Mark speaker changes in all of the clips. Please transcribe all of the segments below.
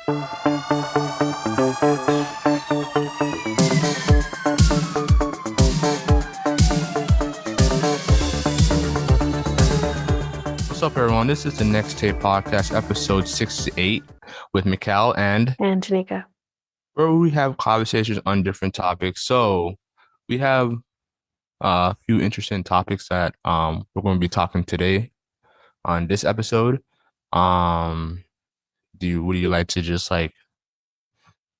Speaker 1: What's up, everyone? This is the Next Tape Podcast, episode 68, with Mikel, and
Speaker 2: Tanyka.
Speaker 1: where we have conversations on different topics. So we have a few interesting topics that we're going to be talking today on this episode. Would you like to just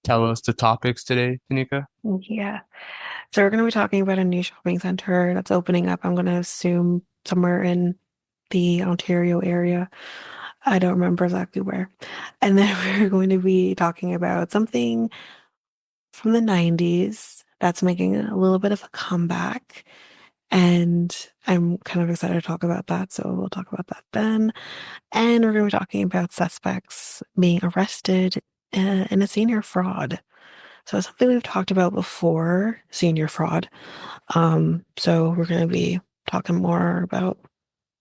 Speaker 1: tell us the topics today, Tanyka?
Speaker 2: Yeah. So we're going to be talking about a new shopping center that's opening up. I'm going to assume somewhere in the Ontario area. I don't remember exactly where. And then we're going to be talking about something from the 90s that's making a little bit of a comeback. And I'm kind of excited to talk about that. So we'll talk about that then. And we're going to be talking about suspects being arrested in a senior fraud. So something we've talked about before, senior fraud. So we're going to be talking more about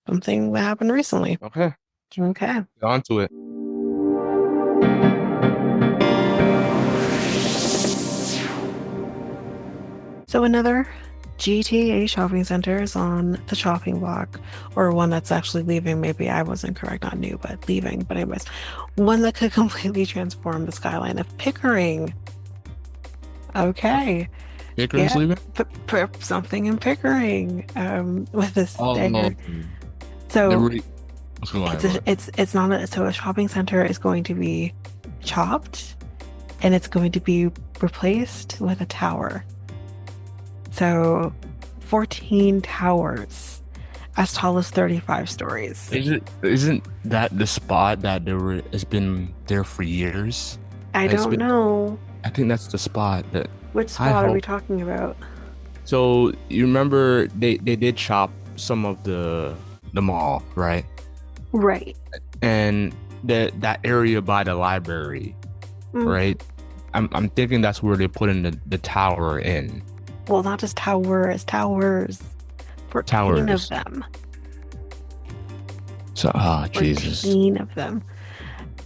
Speaker 2: something that happened recently.
Speaker 1: Okay,
Speaker 2: Okay.
Speaker 1: get on to it.
Speaker 2: So another GTA shopping center is on the chopping block, or one that's actually leaving. Maybe I wasn't correct, not new, but leaving. But anyways, one that could completely transform the skyline of Pickering. Okay.
Speaker 1: Pickering's
Speaker 2: Yeah.
Speaker 1: leaving?
Speaker 2: Something in Pickering. With this
Speaker 1: Oh,
Speaker 2: dagger. So
Speaker 1: what's going on?
Speaker 2: it's not a shopping center is going to be chopped, and it's going to be replaced with a tower. So 14 towers as tall as 35 stories.
Speaker 1: Isn't that the spot that has been there for years?
Speaker 2: I don't know.
Speaker 1: I think that's the spot that.
Speaker 2: Which spot are we talking about?
Speaker 1: So you remember they did chop some of the mall, right?
Speaker 2: Right.
Speaker 1: And that area by the library, right? I'm thinking that's where they put in the tower in.
Speaker 2: Well, not just towers. 14 of them.
Speaker 1: So, Jesus.
Speaker 2: 14 of them.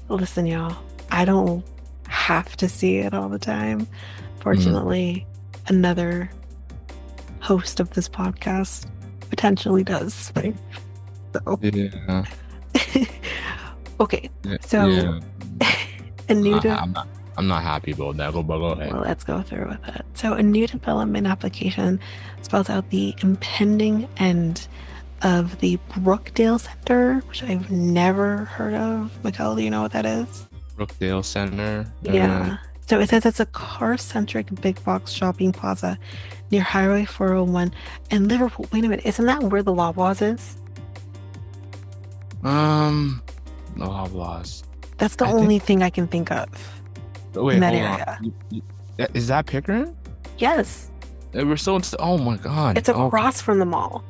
Speaker 2: Listen, y'all, I don't have to see it all the time. Fortunately, another host of this podcast potentially does. So.
Speaker 1: Yeah.
Speaker 2: Okay, so
Speaker 1: yeah.
Speaker 2: a new.
Speaker 1: I'm not happy about that. Go ahead.
Speaker 2: Well, let's go through with it. So, a new development application spells out the impending end of the Brookdale Center, which I've never heard of. Mikel, do you know what that is?
Speaker 1: Brookdale Center.
Speaker 2: Yeah. So it says it's a car-centric big box shopping plaza near Highway 401 and Liverpool. Wait a minute, isn't that where the Loblaws is?
Speaker 1: The Loblaws.
Speaker 2: That's the only thing I can think of.
Speaker 1: Wait,
Speaker 2: in that
Speaker 1: hold
Speaker 2: area.
Speaker 1: On. Is that Pickering?
Speaker 2: Yes.
Speaker 1: We're so. Oh my God.
Speaker 2: It's across from the mall.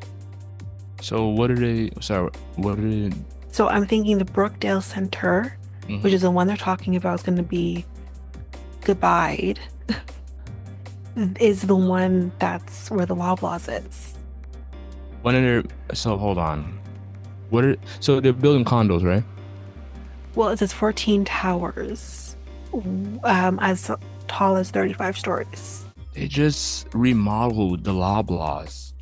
Speaker 1: So what are they? Sorry, what are they?
Speaker 2: So I'm thinking the Brookdale Center, which is the one they're talking about, is going to be goodbye. Is the one that's where the Loblaws is.
Speaker 1: So hold on. So they're building condos, right?
Speaker 2: Well, it says 14 towers, as tall as 35 stories.
Speaker 1: They just remodeled the Loblaws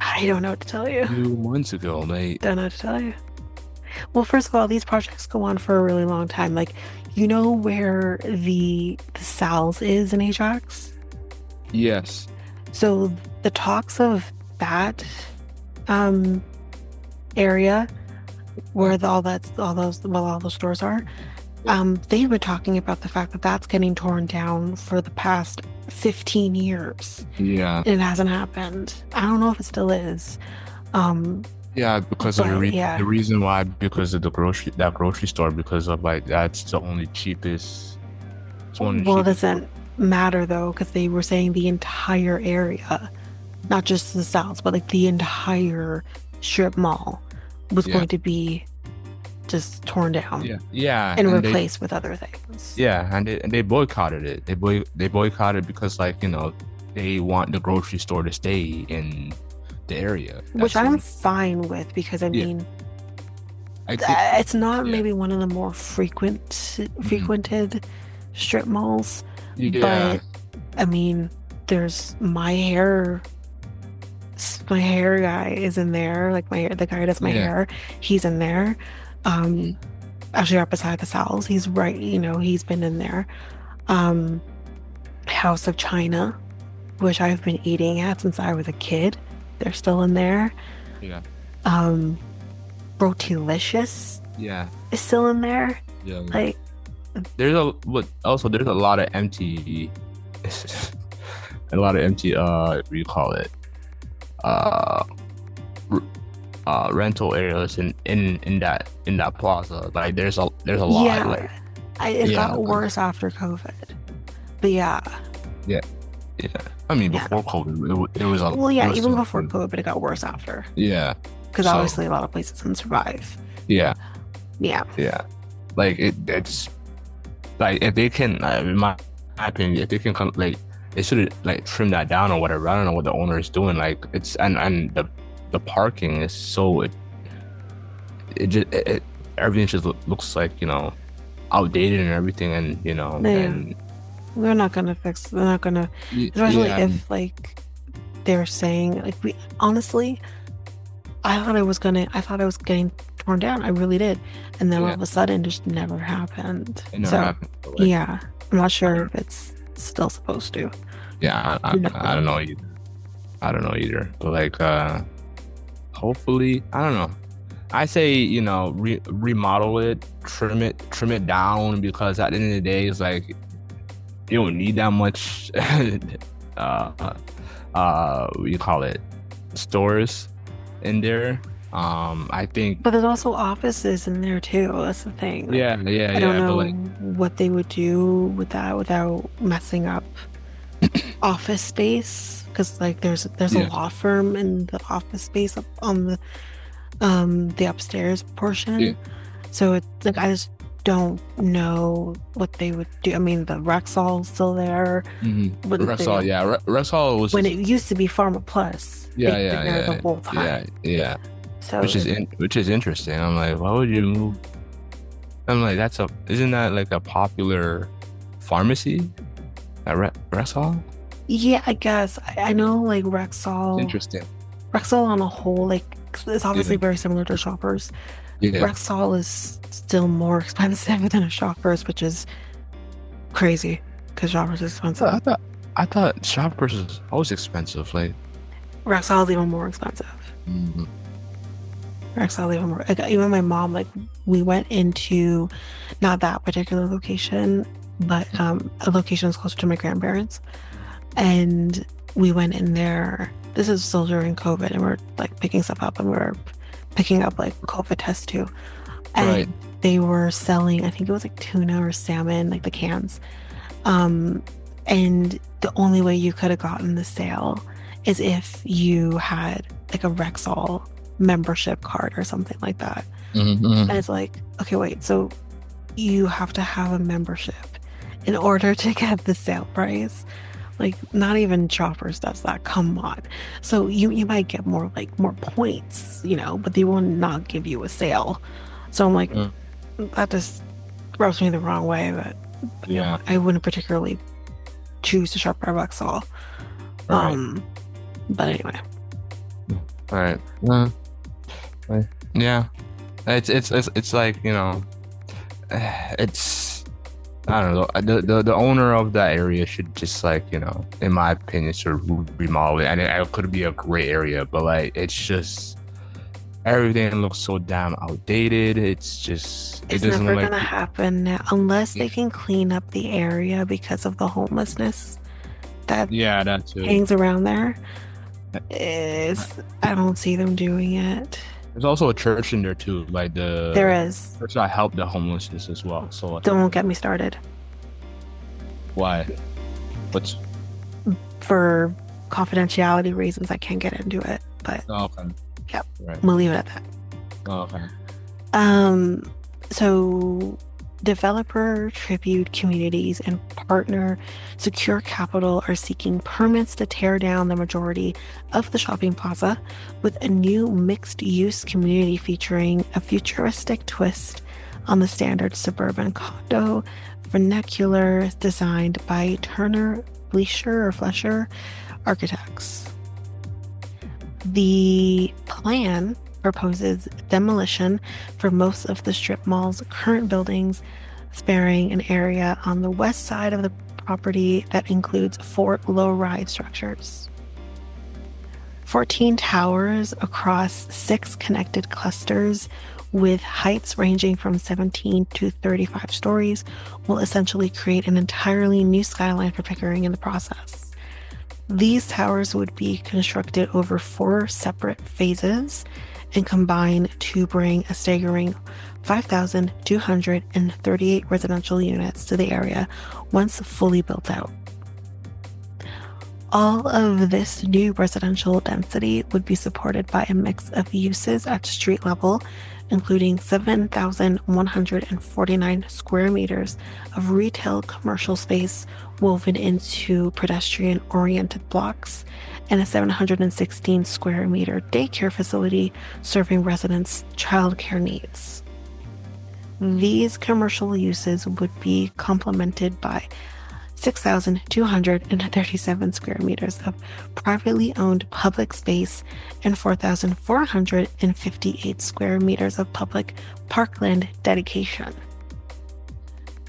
Speaker 2: I don't know what to tell you.
Speaker 1: 2 months ago.
Speaker 2: Don't know what to tell you. Well, first of all, these projects go on for a really long time. Like, you know where the Sal's is in Ajax?
Speaker 1: Yes.
Speaker 2: So the talks of that area where all those stores are, they've been talking about the fact that that's getting torn down for the past 15 years.
Speaker 1: Yeah.
Speaker 2: And it hasn't happened. I don't know if it still is.
Speaker 1: Yeah, because of the reason why, because of that grocery store, because of that's the only cheapest.
Speaker 2: It doesn't matter though, because they were saying the entire area, not just the South, but the entire strip mall was going to be just torn down. And replaced with other things.
Speaker 1: Yeah, and they boycotted it. They boycotted because they want the grocery store to stay in the area.
Speaker 2: Which I'm fine with, because I mean,
Speaker 1: I think
Speaker 2: It's not
Speaker 1: yeah.
Speaker 2: maybe one of the more
Speaker 1: Mhm.
Speaker 2: frequented strip malls,
Speaker 1: Yeah.
Speaker 2: but I mean, there's my hair guy is in there. Like the guy who does my
Speaker 1: Yeah.
Speaker 2: hair, he's in there. Um,
Speaker 1: Mhm.
Speaker 2: actually right beside the cells. He's right, he's been in there. Um, House of China, which I've been eating at since I was a kid. They're still in there.
Speaker 1: Yeah.
Speaker 2: Um, Brotilicious
Speaker 1: Yeah.
Speaker 2: is still in there.
Speaker 1: Yeah.
Speaker 2: Like,
Speaker 1: There's a but also there's a lot of empty a lot of empty what do you call it? Uh r- rental areas in that plaza. Like there's a lot
Speaker 2: yeah,
Speaker 1: like
Speaker 2: it
Speaker 1: yeah,
Speaker 2: got
Speaker 1: like
Speaker 2: worse after COVID. But yeah,
Speaker 1: yeah, yeah. I mean
Speaker 2: yeah.
Speaker 1: before COVID
Speaker 2: Well,
Speaker 1: it
Speaker 2: yeah,
Speaker 1: was
Speaker 2: even
Speaker 1: still
Speaker 2: before
Speaker 1: pretty
Speaker 2: COVID, it got worse after.
Speaker 1: yeah.
Speaker 2: Because
Speaker 1: So
Speaker 2: obviously a lot of places didn't survive.
Speaker 1: yeah,
Speaker 2: Yeah.
Speaker 1: yeah. Like it's like if they can in my opinion, if they can come like they should like trim that down or whatever. I don't know what the owner is doing. Like it's and the parking is so it just everything just looks like outdated and everything and
Speaker 2: Yeah.
Speaker 1: and
Speaker 2: They're not gonna, especially
Speaker 1: yeah
Speaker 2: if like they're saying, like, I thought I was getting torn down. I really did. And then all
Speaker 1: yeah
Speaker 2: of a sudden, it just never happened.
Speaker 1: it never
Speaker 2: So,
Speaker 1: happened. But like
Speaker 2: yeah, I'm not
Speaker 1: I
Speaker 2: sure
Speaker 1: don't
Speaker 2: if it's still supposed to.
Speaker 1: yeah I
Speaker 2: No.
Speaker 1: don't know either. I don't know either. But like hopefully I don't know. I say remodel it, trim it down because at the end of the day it's like you don't need that much uh what you call it stores in there. I think
Speaker 2: But there's also offices in there too. That's the thing. Like, I don't
Speaker 1: yeah, but
Speaker 2: know
Speaker 1: like
Speaker 2: what they would do with that without messing up office space. Because like there's a
Speaker 1: yeah,
Speaker 2: law firm in the office space up on the upstairs
Speaker 1: yeah.
Speaker 2: portion. So it's like I just don't know what they would do. I mean, the Rexall's still there, but
Speaker 1: Rexall, yeah, Rexall
Speaker 2: when
Speaker 1: was
Speaker 2: it used to be Pharma Plus,
Speaker 1: yeah,
Speaker 2: they've been there the whole
Speaker 1: yeah,
Speaker 2: time.
Speaker 1: yeah,
Speaker 2: So
Speaker 1: which is interesting. I'm like, why would you move? I'm like, isn't that like a popular pharmacy at Rexall?
Speaker 2: yeah, I guess I know like
Speaker 1: Interesting.
Speaker 2: Rexall on a whole, like it's
Speaker 1: Yeah,
Speaker 2: obviously very similar to Shoppers.
Speaker 1: yeah.
Speaker 2: Rexall is still more expensive than a Shoppers, which is crazy because Shoppers is expensive.
Speaker 1: I thought I thought Shoppers is always expensive. Like,
Speaker 2: Rexall is even more expensive.
Speaker 1: mhm.
Speaker 2: Rexall even more. Like, even my mom, like we went into not that particular location, but a location that's closer to my grandparents, and we went in there. This is still during COVID, and we're like picking stuff up, and we're picking up like COVID tests too.
Speaker 1: Right.
Speaker 2: And they were selling, I think it was like tuna or salmon, like the cans. Um, and the only way you could have gotten the sale is if you had like a Rexall membership card or something like that. And
Speaker 1: Hmm.
Speaker 2: it's like, okay, wait, so you have to have a membership in order to get the sale price. Like not even Shoppers does that. Come on. So you might get more points, but they will not give you a sale. So I'm like,
Speaker 1: Mm.
Speaker 2: that just rubs me the wrong way, but
Speaker 1: Yeah.
Speaker 2: I wouldn't particularly choose to shop at Rexall.
Speaker 1: All right.
Speaker 2: Um, but anyway,
Speaker 1: All right. Right. Yeah. It's like it's I don't know. The owner of that area should just like in my opinion, sort of remodel it. And it could be a great area, but like it's just everything looks so damn outdated. It's just it
Speaker 2: it's
Speaker 1: doesn't
Speaker 2: never
Speaker 1: look like
Speaker 2: gonna happen now unless they can clean up the area because of the homelessness that
Speaker 1: yeah, that too.
Speaker 2: hangs around there. Is I don't see them doing it.
Speaker 1: There's also a church in there too, like
Speaker 2: There
Speaker 1: the
Speaker 2: is.
Speaker 1: church that help the homelessness as well. So like,
Speaker 2: Don't get me started.
Speaker 1: why? What's
Speaker 2: For confidentiality reasons, I can't get into it. But
Speaker 1: oh, okay,
Speaker 2: yep,
Speaker 1: right.
Speaker 2: we'll leave it at that.
Speaker 1: Oh, okay.
Speaker 2: Um, so Developer tribute communities and partner secure capital are seeking permits to tear down the majority of the shopping plaza with a new mixed use community featuring a futuristic twist on the standard suburban condo vernacular designed by Turner Flesher architects. The plan proposes demolition for most of the strip mall's current buildings, sparing an area on the west side of the property that includes four low-rise structures. 14 towers across six connected clusters with heights ranging from 17 to 35 stories will essentially create an entirely new skyline for Pickering in the process. These towers would be constructed over four separate phases and combine to bring a staggering 5,238 residential units to the area once fully built out. All of this new residential density would be supported by a mix of uses at street level, including 7,149 square meters of retail commercial space woven into pedestrian-oriented blocks, and a 716 square meter daycare facility serving residents' childcare needs. These commercial uses would be complemented by 6,237 square meters of privately owned public space and 4,458 square meters of public parkland dedication.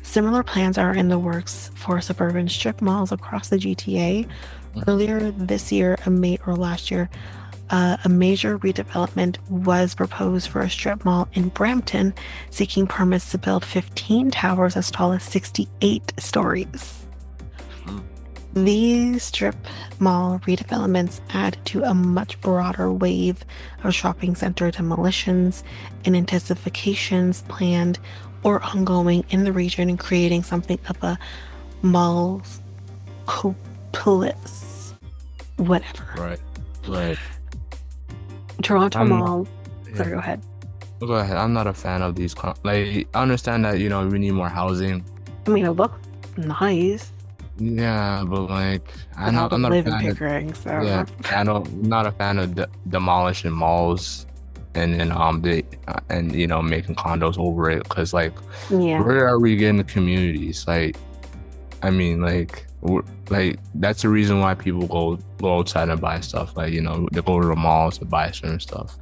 Speaker 2: Similar plans are in the works for suburban strip malls across the GTA. Earlier this year, or last year, a major redevelopment was proposed for a strip mall in Brampton, seeking permits to build 15 towers as tall as 68 stories. These strip mall redevelopments add to a much broader wave of shopping center demolitions and intensifications planned or ongoing in the region, creating something of a mall-copolis, whatever.
Speaker 1: Right. Right.
Speaker 2: Toronto
Speaker 1: I'm not,
Speaker 2: Mall. Sorry,
Speaker 1: yeah.
Speaker 2: go ahead.
Speaker 1: Go ahead. I'm not a fan of these. Like, I understand that, we need more housing.
Speaker 2: I mean, it looked nice,
Speaker 1: Yeah, but like,
Speaker 2: but I
Speaker 1: I'm
Speaker 2: don't
Speaker 1: not a
Speaker 2: live in
Speaker 1: fan of,
Speaker 2: Pickering, so
Speaker 1: yeah, I'm not a fan of demolishing malls and then making condos over it. Because like,
Speaker 2: yeah.
Speaker 1: where are we getting the communities? Like, I mean, like that's the reason why people go outside and buy stuff. Like, they go to the malls to buy certain stuff.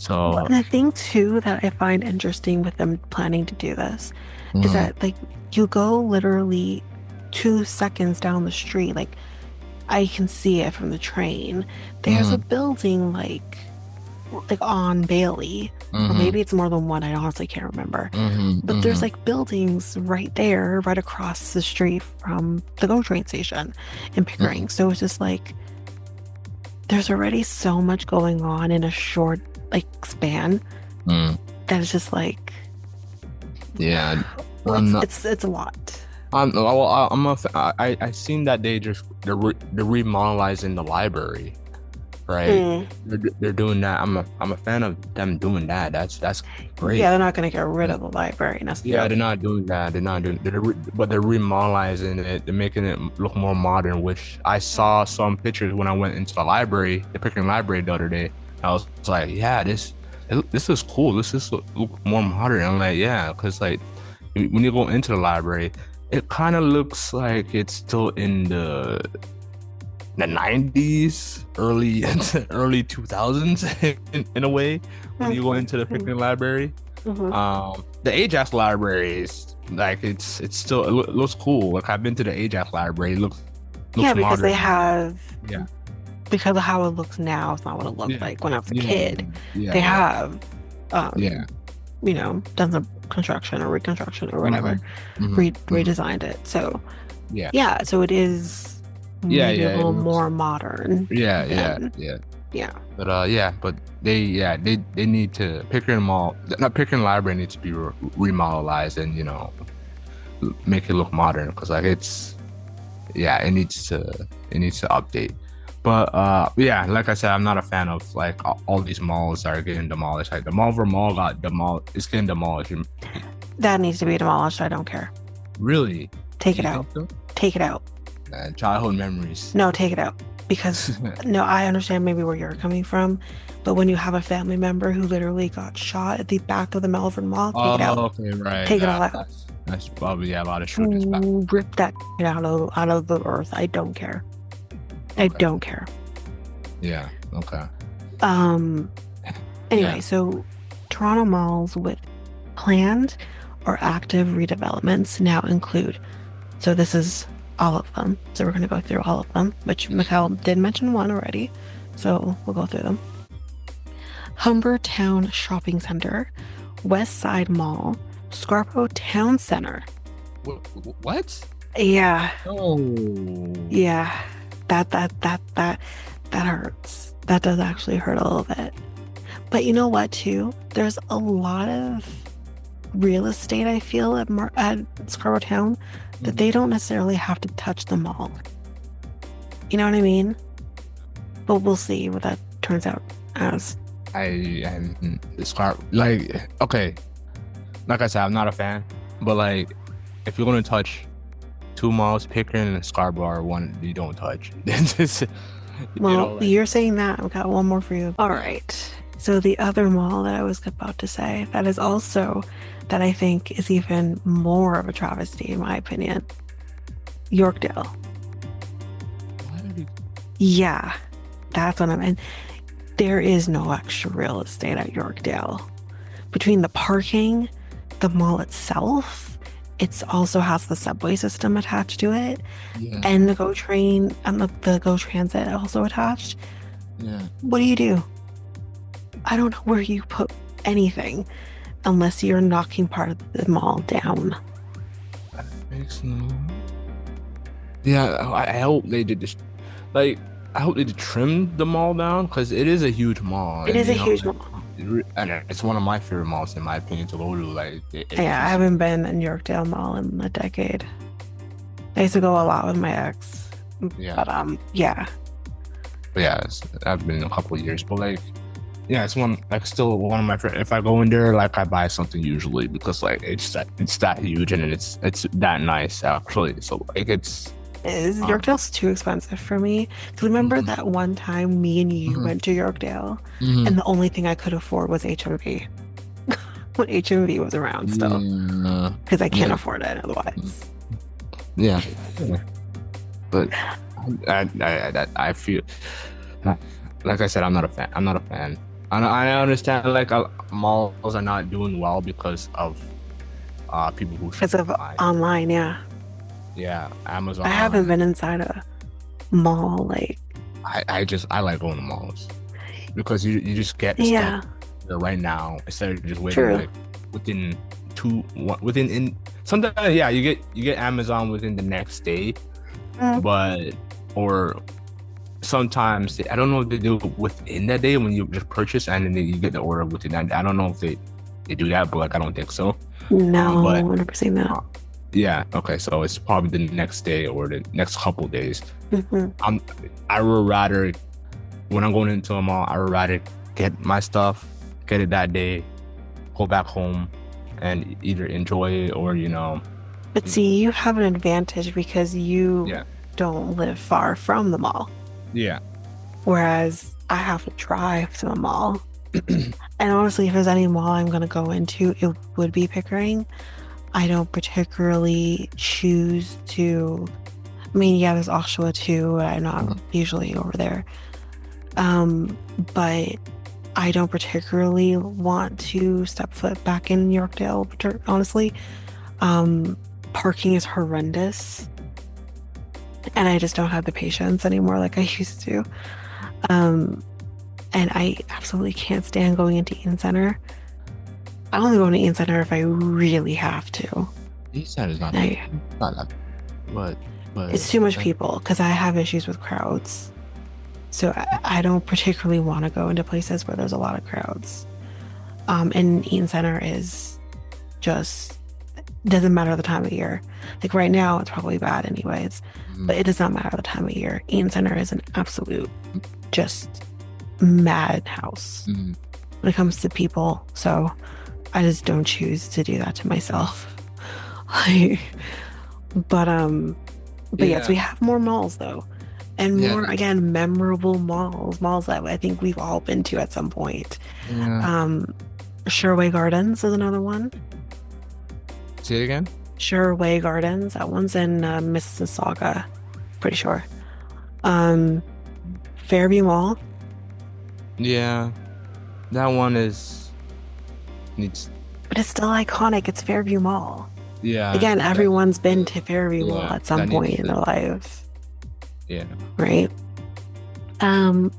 Speaker 2: Well,
Speaker 1: So,
Speaker 2: and the thing too that I find interesting with them planning to do this is
Speaker 1: mm,
Speaker 2: that like you go literally 2 seconds down the street, like I can see it from the train. There's a
Speaker 1: mm,
Speaker 2: building like on Bailey, or
Speaker 1: mm,
Speaker 2: maybe it's more than one. I honestly can't remember. But there's
Speaker 1: mm,
Speaker 2: like buildings right there, right across the street from the GO train station in Pickering.
Speaker 1: mm,
Speaker 2: So it's just like there's already so much going on in a short like span
Speaker 1: mm.
Speaker 2: that it's just like
Speaker 1: Yeah,
Speaker 2: well,
Speaker 1: I'm not.
Speaker 2: it's a lot.
Speaker 1: Well, I seen that they're remodelizing the library, right?
Speaker 2: Mm.
Speaker 1: They're doing that. I'm a fan of them doing that. That's
Speaker 2: Yeah,
Speaker 1: great.
Speaker 2: they're not gonna get rid of the library
Speaker 1: Yeah,
Speaker 2: necessarily.
Speaker 1: they're not doing that. But they're remodelizing it. They're making it look more modern. Which I saw some pictures when I went into the Pickering Library the other day. I was like, yeah, this is cool. This is look more modern. I'm like, yeah, because like when you go into the library, it kind of looks like it's still in the 90s, early 2000s in a way when you go into the
Speaker 2: Mhm.
Speaker 1: Pickering Library.
Speaker 2: Mhm.
Speaker 1: The Ajax Library is like it's still looks cool. Like I've been to the Ajax Library. Looks
Speaker 2: Yeah, because they
Speaker 1: modern.
Speaker 2: have
Speaker 1: Yeah.
Speaker 2: because of how it looks now, it's not what it looked
Speaker 1: Yeah.
Speaker 2: like when I was a
Speaker 1: Yeah.
Speaker 2: kid.
Speaker 1: Yeah.
Speaker 2: They
Speaker 1: Yeah.
Speaker 2: have
Speaker 1: Yeah.
Speaker 2: done some construction or reconstruction or whatever,
Speaker 1: Hmm.
Speaker 2: redesigned it. So
Speaker 1: Yeah.
Speaker 2: yeah, so it is
Speaker 1: Yeah.
Speaker 2: maybe a
Speaker 1: Yeah. It
Speaker 2: little
Speaker 1: looks.
Speaker 2: more modern
Speaker 1: Yeah. Yeah.
Speaker 2: than
Speaker 1: Yeah.
Speaker 2: yeah.
Speaker 1: But they need to Pickering Mall, not Pickering Library needs to be remodelized and make it look modern because like it needs to update. But yeah, like I said, I'm not a fan of like all these malls that are getting demolished. Like the Malvern Mall got demolished. It's getting demolished.
Speaker 2: That needs to be demolished. I don't care.
Speaker 1: Really?
Speaker 2: Take
Speaker 1: Do
Speaker 2: it
Speaker 1: you
Speaker 2: out.
Speaker 1: think so?
Speaker 2: Take it out.
Speaker 1: Childhood memories.
Speaker 2: No, take it out. Because no, I understand maybe where you're coming from, but when you have a family member who literally got shot at the back of the Melbourne Mall, take it out.
Speaker 1: Oh, okay, right.
Speaker 2: Take it all out.
Speaker 1: That's probably yeah, a lot of shooters back.
Speaker 2: Rip that shit out of the earth. I don't care. I
Speaker 1: Okay.
Speaker 2: don't care.
Speaker 1: Yeah. Okay.
Speaker 2: Um,
Speaker 1: Yeah.
Speaker 2: anyway, so Toronto malls with planned or active redevelopments now include. So this is all of them. So we're going to go through all of them, which Mikel did mention one already. So we'll go through them. Humber Town Shopping Center, West Side Mall, Scarborough Town Center.
Speaker 1: What?
Speaker 2: Yeah,
Speaker 1: Oh.
Speaker 2: yeah. That hurts. That does actually hurt a little bit. But you know what, too? There's a lot of real estate, I feel, at Scarborough Town that they don't necessarily have to touch the mall. You know what I mean? But we'll see what that turns out as.
Speaker 1: I am like okay. Like I said, I'm not a fan, but like if you're gonna touch two malls, Pickering and Scarborough are one you don't touch. It's just,
Speaker 2: Well,
Speaker 1: like
Speaker 2: you're saying that. I've got one more for you. All right. So the other mall that I was about to say that is also that I think is even more of a travesty in my opinion. Yorkdale. Yeah, that's what I mean. There is no extra real estate at Yorkdale. Between the parking, the mall itself, it's also has the subway system attached to it,
Speaker 1: yeah,
Speaker 2: and the GO train and the GO Transit also attached.
Speaker 1: yeah.
Speaker 2: What do? I don't know where you put anything unless you're knocking part of the mall down.
Speaker 1: Makes no. Yeah, I hope they did this. Like, I hope they did trim the mall down because it is a huge mall,
Speaker 2: It
Speaker 1: and
Speaker 2: is a huge mall.
Speaker 1: and it's one of my favorite malls in my opinion to go to. Like, it's
Speaker 2: Yeah, I
Speaker 1: just
Speaker 2: haven't been in Yorkdale Mall in a decade. I used to go a lot with my ex.
Speaker 1: yeah,
Speaker 2: But yeah.
Speaker 1: but yeah. I've been a couple of years, but like, yeah, it's one like still one of my favorite. If I go in there, like I buy something usually because like it's that huge and it's that nice actually. So like it's
Speaker 2: Is
Speaker 1: um.
Speaker 2: Yorkdale's too expensive for me? Because remember
Speaker 1: Mhm,
Speaker 2: that one time me and you
Speaker 1: mhm,
Speaker 2: went to Yorkdale
Speaker 1: mhm.
Speaker 2: and the only thing I could afford was HMV when HMV was around still.
Speaker 1: Yeah,
Speaker 2: Because I can't
Speaker 1: yeah,
Speaker 2: afford it otherwise.
Speaker 1: yeah. Yeah. But I feel like I said, I'm not a fan. I'm not a fan. I understand like malls are not doing well because of people who shop
Speaker 2: Because of
Speaker 1: online.
Speaker 2: online, yeah.
Speaker 1: Yeah,
Speaker 2: I haven't
Speaker 1: Amazon.
Speaker 2: been inside a mall like,
Speaker 1: I like going to malls because you just get stuff
Speaker 2: yeah,
Speaker 1: right now instead of just waiting
Speaker 2: true.
Speaker 1: like within within in sometimes yeah you get Amazon within the next day,
Speaker 2: Mm,
Speaker 1: but or sometimes I don't know if they do it within that day when you just purchase and then you get the order within that. I don't know if they do that, but like I don't think so. But
Speaker 2: no, I've never seen that.
Speaker 1: uh, yeah, okay, so it's probably the next day or the next couple of days.
Speaker 2: Hmm.
Speaker 1: I'm I would rather when I'm going into a mall, I would rather get my stuff, get it that day, go back home, and either enjoy it or
Speaker 2: But see, you have an advantage because you
Speaker 1: yeah,
Speaker 2: don't live far from the mall.
Speaker 1: yeah,
Speaker 2: Whereas I have to drive to the mall. And honestly, if there's any mall I'm going to go into, it would be Pickering. I don't particularly choose to. I mean, yeah, there's Oshawa too, but I'm not
Speaker 1: mhm,
Speaker 2: usually over there. But I don't particularly want to step foot back in Yorkdale, honestly. Um, Parking is horrendous, and I just don't have the patience anymore like I used to. Um, and I absolutely can't stand going into Eaton Center. I only go into Eaton Center if I really have to.
Speaker 1: East Side is
Speaker 2: I,
Speaker 1: not that, but
Speaker 2: it's too much people because I have issues with crowds. So I don't particularly want to go into places where there's a lot of crowds. And Eaton Center is just doesn't matter the time of year. Like right now, it's probably bad anyways, but
Speaker 1: mm,
Speaker 2: it does not matter the time of year. Eaton Center is an absolute just madhouse
Speaker 1: mm,
Speaker 2: when it comes to people. So I just don't choose to do that to myself. Like, but but yes, we
Speaker 1: Yeah.
Speaker 2: have more malls though. And
Speaker 1: Yeah.
Speaker 2: more again, memorable malls that I think we've all been to at some point.
Speaker 1: Yeah.
Speaker 2: Um, Sherway Gardens is another one.
Speaker 1: Say it again.
Speaker 2: Sherway Gardens, that one's in Mississauga, pretty sure. Um, Fairview Mall,
Speaker 1: Yeah. That one is needs.
Speaker 2: but it's still iconic. It's Fairview Mall.
Speaker 1: Yeah.
Speaker 2: Again,
Speaker 1: That needs
Speaker 2: everyone's been
Speaker 1: to.
Speaker 2: to Fairview Mall
Speaker 1: Yeah.
Speaker 2: at some
Speaker 1: That
Speaker 2: point
Speaker 1: needs
Speaker 2: in
Speaker 1: to.
Speaker 2: their life,
Speaker 1: Yeah.
Speaker 2: right? Um,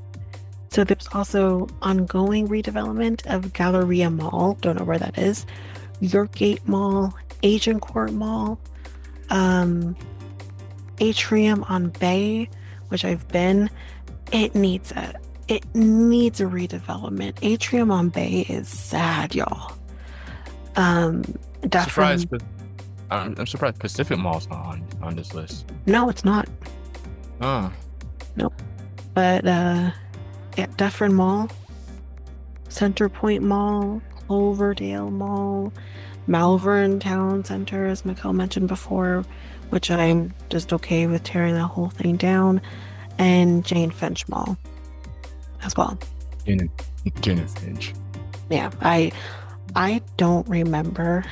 Speaker 2: so there's also ongoing redevelopment of Galleria Mall. Don't know where that is. Yorkgate Mall, Agincourt Mall, um, Atrium on Bay, which I've been. It needs a redevelopment. Atrium on Bay is sad, y'all. Um,
Speaker 1: Surprised,
Speaker 2: Dufferin,
Speaker 1: but I'm surprised Pacific Mall's not on this list.
Speaker 2: no, it's not.
Speaker 1: Oh.
Speaker 2: No, but yeah, Dufferin Mall, Center Point Mall, Cloverdale Mall, Malvern Town Center, as Mikel mentioned before, which I'm just okay with tearing that whole thing down, and Jane Finch Mall as well.
Speaker 1: Jane Jane and Finch.
Speaker 2: Yeah, I don't remember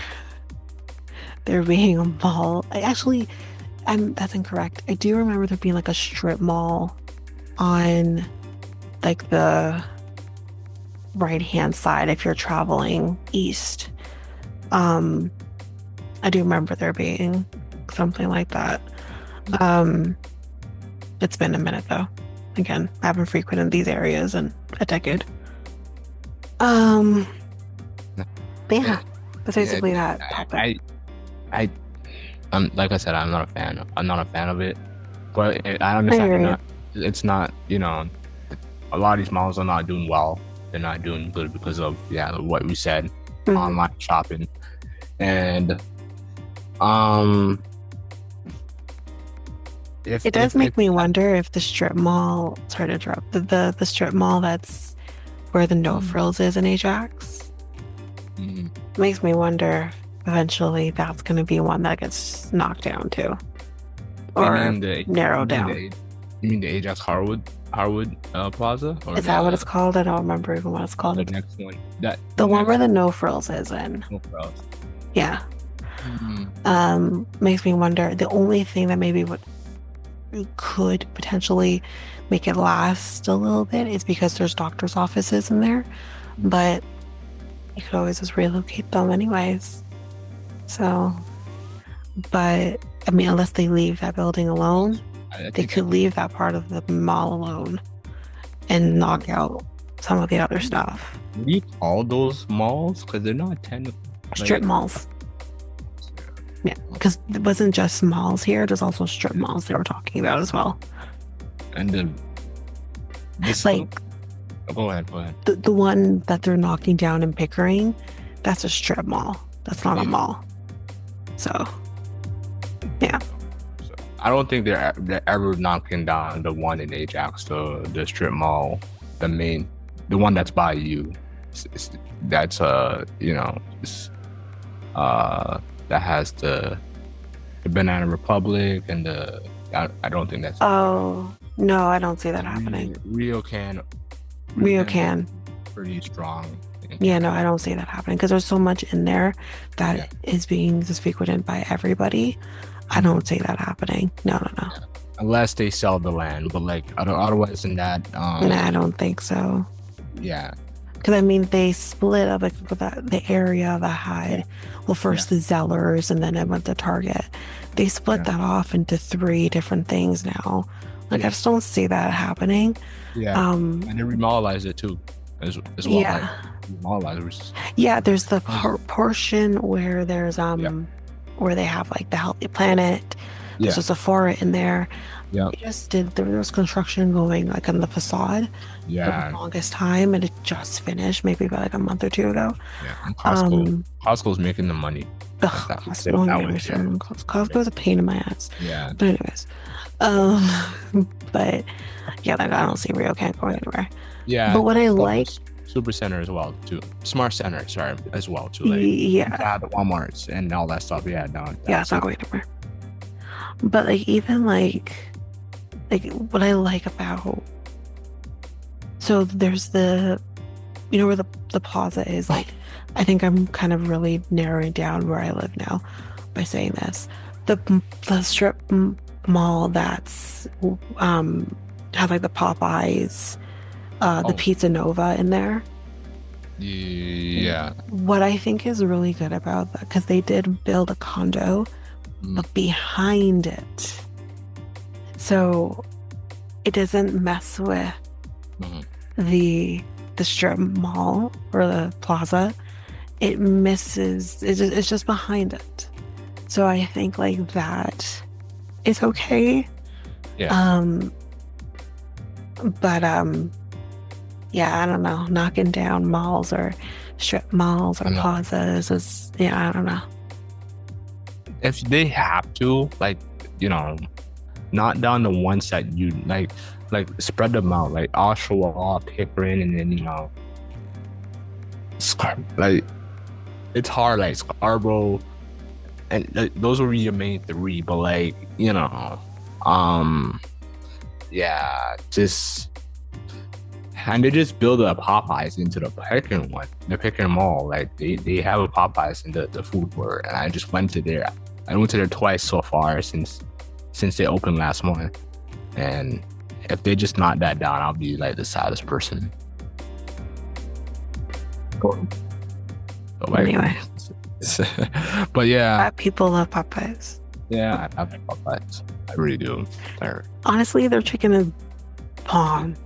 Speaker 2: there being a mall. That's incorrect. I do remember there being like a strip mall on like the right hand side if you're traveling east. Um, I do remember there being something like that. Um, it's been a minute though. Again, I haven't frequented these areas in a decade. Um, but yeah, that's
Speaker 1: Yeah,
Speaker 2: basically that topic.
Speaker 1: I, I'm like I said, I'm not a fan. I'm not a fan of it. But I
Speaker 2: I
Speaker 1: understand
Speaker 2: hear you.
Speaker 1: it's not, a lot of these malls are not doing well. They're not doing good because of what we said,
Speaker 2: Mhm.
Speaker 1: online shopping. And um
Speaker 2: It does
Speaker 1: if
Speaker 2: make me wonder if the strip mall, sorry to interrupt, the strip mall that's where the No Frills is in Ajax,
Speaker 1: mm,
Speaker 2: makes me wonder if eventually that's going to be one that gets knocked down too,
Speaker 1: you
Speaker 2: or
Speaker 1: mean the
Speaker 2: narrowed down.
Speaker 1: you mean the Ajax Harwood Plaza or
Speaker 2: Is that what it's called? I don't remember even what it's
Speaker 1: the
Speaker 2: called.
Speaker 1: next one that
Speaker 2: The
Speaker 1: the
Speaker 2: one where
Speaker 1: next
Speaker 2: the No Frills is in.
Speaker 1: no Frills.
Speaker 2: Yeah.
Speaker 1: Mm,
Speaker 2: Makes me wonder. The only thing that maybe would could potentially make it last a little bit is because there's doctor's offices in there, but you could always just relocate them anyways. So, but I mean, unless they leave that building alone,
Speaker 1: I
Speaker 2: they
Speaker 1: think
Speaker 2: could leave that part of the mall alone and knock out some of the other stuff.
Speaker 1: what do you call those malls? Because they're not technically
Speaker 2: Strip
Speaker 1: like
Speaker 2: malls. Yeah, because it wasn't just malls here, there's also strip malls they were talking about as well.
Speaker 1: and the this
Speaker 2: Like
Speaker 1: go ahead, go ahead.
Speaker 2: the one that they're knocking down in Pickering, that's a strip mall. That's not a
Speaker 1: Yeah.
Speaker 2: mall. So, yeah.
Speaker 1: So I don't think they're ever knocking down the one in Ajax, the strip mall, the one that's by you. That's that has the Banana Republic and I don't think that's
Speaker 2: Oh, no, I don't see that happening.
Speaker 1: Rio can
Speaker 2: Rio can.
Speaker 1: pretty strong.
Speaker 2: Yeah, no, I don't see that happening because there's so much in there that
Speaker 1: Yeah.
Speaker 2: is being just frequented by everybody. I don't see that happening. No, no, no.
Speaker 1: Unless they sell the land, but like otherwise than that,
Speaker 2: Nah, I don't think so.
Speaker 1: yeah,
Speaker 2: Because I mean, they split up like the area that had, well, first the Zellers and then it went to Target. They split
Speaker 1: Yeah.
Speaker 2: that off into three different things now. Like, I
Speaker 1: Yeah.
Speaker 2: just don't see that happening.
Speaker 1: yeah,
Speaker 2: Um,
Speaker 1: and they remodelize it too, as well.
Speaker 2: yeah.
Speaker 1: Like, remodelize, which is
Speaker 2: Yeah, there's the
Speaker 1: crazy.
Speaker 2: portion where there's
Speaker 1: Yeah.
Speaker 2: where they have like the Healthy Planet.
Speaker 1: Yeah,
Speaker 2: There's a Sephora in there.
Speaker 1: yeah,
Speaker 2: There was construction going like on the facade for the
Speaker 1: yeah,
Speaker 2: longest time, and it just finished maybe about like a month or two ago.
Speaker 1: yeah. And
Speaker 2: Um,
Speaker 1: Costco's making the money.
Speaker 2: ugh,
Speaker 1: That,
Speaker 2: Costco,
Speaker 1: that
Speaker 2: don't
Speaker 1: that
Speaker 2: get me
Speaker 1: way,
Speaker 2: started. Costco's a pain in my ass.
Speaker 1: yeah,
Speaker 2: But anyways, um, but yeah, like I don't see Rio can't go anywhere.
Speaker 1: yeah.
Speaker 2: But what I
Speaker 1: So
Speaker 2: like,
Speaker 1: much. super center as well too. Smart center, sorry, as well too. Like
Speaker 2: Yeah,
Speaker 1: yeah, the Walmarts and all that stuff. Yeah, down
Speaker 2: yeah,
Speaker 1: down
Speaker 2: it's not
Speaker 1: south.
Speaker 2: going anywhere. But like even like what I like about so there's the you know where the plaza is like I think I'm kind of really narrowing down where I live now by saying this. The the strip mall that's has like the Popeyes, the
Speaker 1: Oh,
Speaker 2: Pizza Nova in there.
Speaker 1: yeah.
Speaker 2: What I think is really good about that, because they did build a condo,
Speaker 1: Mm,
Speaker 2: but behind it. So it doesn't mess with
Speaker 1: mhm.
Speaker 2: the the strip mall or the plaza. It misses, it's just behind it. So I think like that is okay.
Speaker 1: Yeah,
Speaker 2: Um, but yeah, I don't know. Knocking down malls or strip malls or
Speaker 1: I know.
Speaker 2: plazas is yeah, I don't know.
Speaker 1: If they have to, like, you know, not down the ones that you like spread them out, like Oshawa, Pickering, and then like it's hard, like Scarborough, and like, those will be your main three. But like, um, yeah, just and they just build a Popeyes into the Pickering one, the Pickering Mall. Like they have a Popeyes in the food court, and I just went to there. I went to there twice so far since they opened last month. And if they just knock that down, I'll be like the saddest person.
Speaker 2: Cool.
Speaker 1: But like,
Speaker 2: Anyway,
Speaker 1: but yeah,
Speaker 2: people love Popeyes.
Speaker 1: yeah, I have Popeyes. I really do. They're,
Speaker 2: Honestly, their chicken is bomb.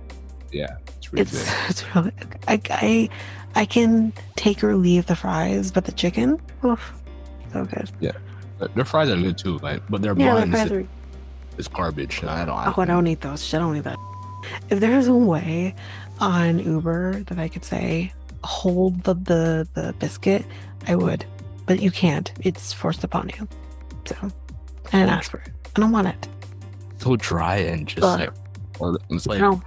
Speaker 1: yeah, it's really good.
Speaker 2: It's really I can take or leave the fries, but the chicken, oof, so good.
Speaker 1: Yeah, their fries are good too. Like, but their
Speaker 2: Yeah, the
Speaker 1: buns
Speaker 2: fries are.
Speaker 1: is garbage.
Speaker 2: Oh, I don't eat those. Shit, I don't eat that. If there was a way on Uber that I could say hold the biscuit, I would, but you can't. It's forced upon you. So I didn't ask for it. I don't want it.
Speaker 1: so dry and just
Speaker 2: Ugh.
Speaker 1: like, or it's like,
Speaker 2: No,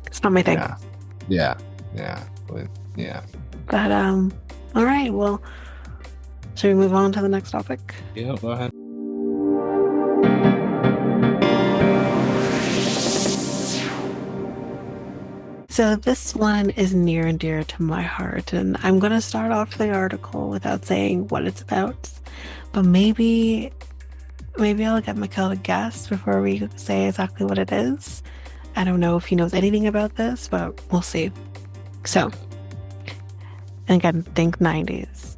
Speaker 2: it's not my thing.
Speaker 1: yeah, yeah, yeah, but yeah,
Speaker 2: But all right. Well, should we move on to the next topic?
Speaker 1: yeah. Go ahead.
Speaker 2: So this one is near and dear to my heart, and I'm going to start off the article without saying what it's about. But maybe I'll get Mikel to guess before we say exactly what it is. I don't know if he knows anything about this, but we'll see. So, and again, think 90s.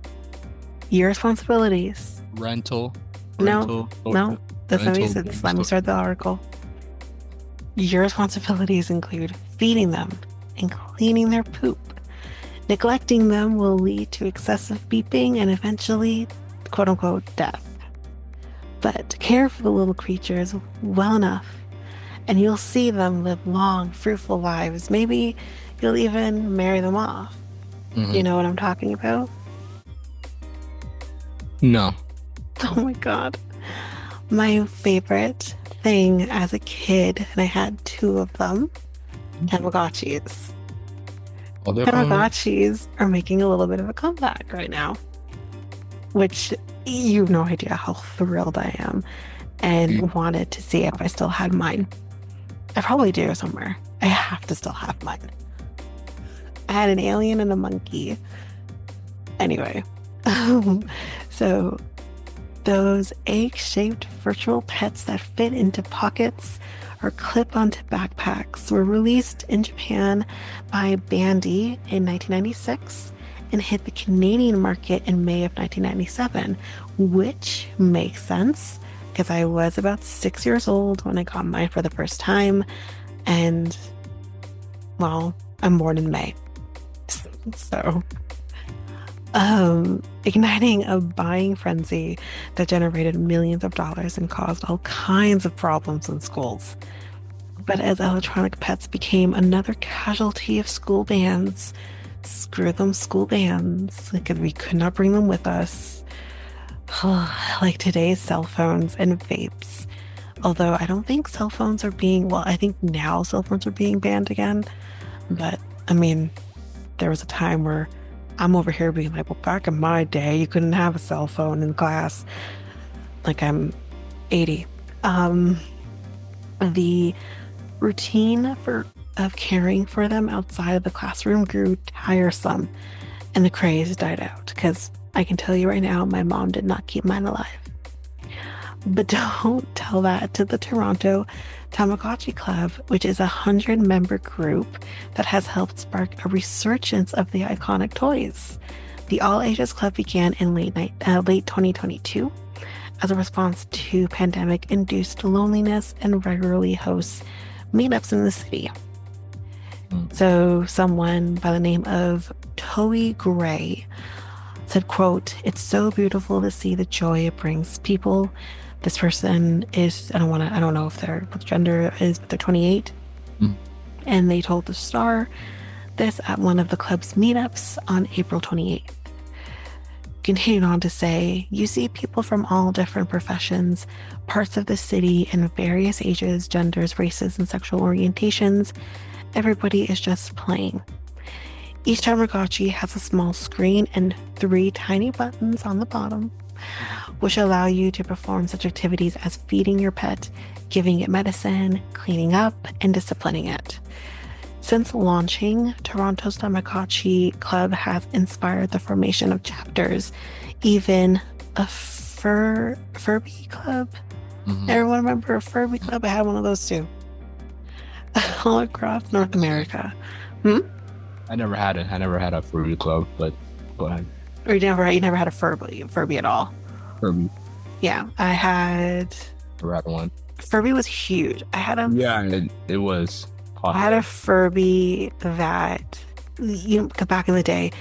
Speaker 2: Your responsibilities.
Speaker 1: Rental,
Speaker 2: No, no, that's not what he said. Let me start the article. Your responsibilities include feeding them and cleaning their poop. Neglecting them will lead to excessive beeping and eventually, quote unquote, death. But care for the little creatures well enough, and you'll see them live long, fruitful lives. Maybe you'll even marry them off. You
Speaker 1: Mhm.
Speaker 2: know what I'm talking about?
Speaker 1: No.
Speaker 2: Oh my God. My favorite thing as a kid, and I had two of them, Tamagotchis.
Speaker 1: Oh, they're coming.
Speaker 2: Tamagotchis are making a little bit of a comeback right now, which you have no idea how thrilled I am and wanted to see if I still had mine. I probably do somewhere. I have to still have mine. I had an alien and a monkey. Anyway, so those egg-shaped virtual pets that fit into pockets or clip onto backpacks were released in Japan by Bandy in 1996 and hit the Canadian market in May of 1997, which makes sense because I was about 6 years old when I got mine for the first time. And, well, I'm born in May. So igniting a buying frenzy that generated millions of dollars and caused all kinds of problems in schools. But as electronic pets became another casualty of school bans, screw them school bans, because we could not bring them with us. Like today's cell phones and vapes. Although I don't think cell phones are being, well, I think now cell phones are being banned again. But I mean, there was a time where I'm over here being like, well, back in my day, you couldn't have a cell phone in class. Like I'm 80. Um, the routine for of caring for them outside of the classroom grew tiresome and the craze died out because I can tell you right now, my mom did not keep mine alive. But don't tell that to the Toronto Tamagotchi Club, which is a 100-member group that has helped spark a resurgence of the iconic toys. The All Ages Club began in late 2022 as a response to pandemic-induced loneliness and regularly hosts meetups in the city.
Speaker 1: Mm.
Speaker 2: So someone by the name of Toey Gray said, quote, "It's so beautiful to see the joy it brings people." This person is, I don't know if what the gender is, but they're 28.
Speaker 1: Mm.
Speaker 2: And they told the Star this at one of the club's meetups on April 28th. Continued on to say, "You see people from all different professions, parts of the city, and various ages, genders, races, and sexual orientations. Everybody is just playing. Each Tamagotchi has a small screen and 3 tiny buttons on the bottom, which allow you to perform such activities as feeding your pet, giving it medicine, cleaning up, and disciplining it. Since launching, Toronto's Tamagotchi Club has inspired the formation of chapters, even a Furby Club.
Speaker 1: Mhm.
Speaker 2: Everyone remember a Furby Club? I had one of those too. All across North America. Hmm?
Speaker 1: I never had a Furby club, but go ahead.
Speaker 2: Or you never had a Furby at all?
Speaker 1: Furby,
Speaker 2: Yeah, I had
Speaker 1: never had one.
Speaker 2: Furby was huge.
Speaker 1: Yeah, it was
Speaker 2: I had a
Speaker 1: popular.
Speaker 2: Furby that, back in the day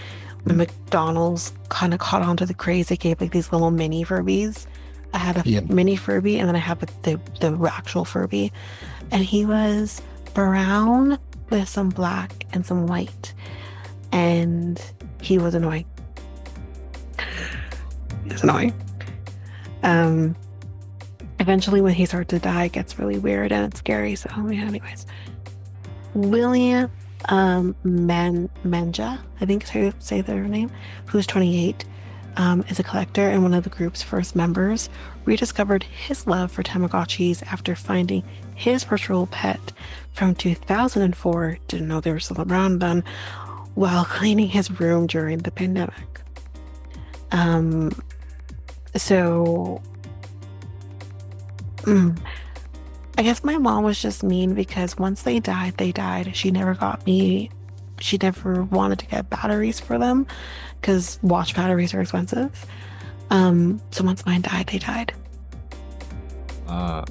Speaker 2: when
Speaker 1: Mm.
Speaker 2: McDonald's kind of caught on to the craze, they gave like these little mini Furbies. I had a
Speaker 1: Yeah.
Speaker 2: mini Furby and then I had the actual Furby, and he was brown with some black and some white, and he was annoying. He was annoying. Um, Eventually, when he starts to die, it gets really weird and it's scary. So, yeah, anyways. William Manja, I think is how you say their name, who's 28, is a collector and one of the group's first members, rediscovered his love for Tamagotchis after finding his virtual pet from 2004, didn't know they were still around then, while cleaning his room during the pandemic. Um, so, mm, I guess my mom was just mean because once they died, they died. She never wanted to get batteries for them because watch batteries are expensive. So once mine died, they died.
Speaker 1: Uh,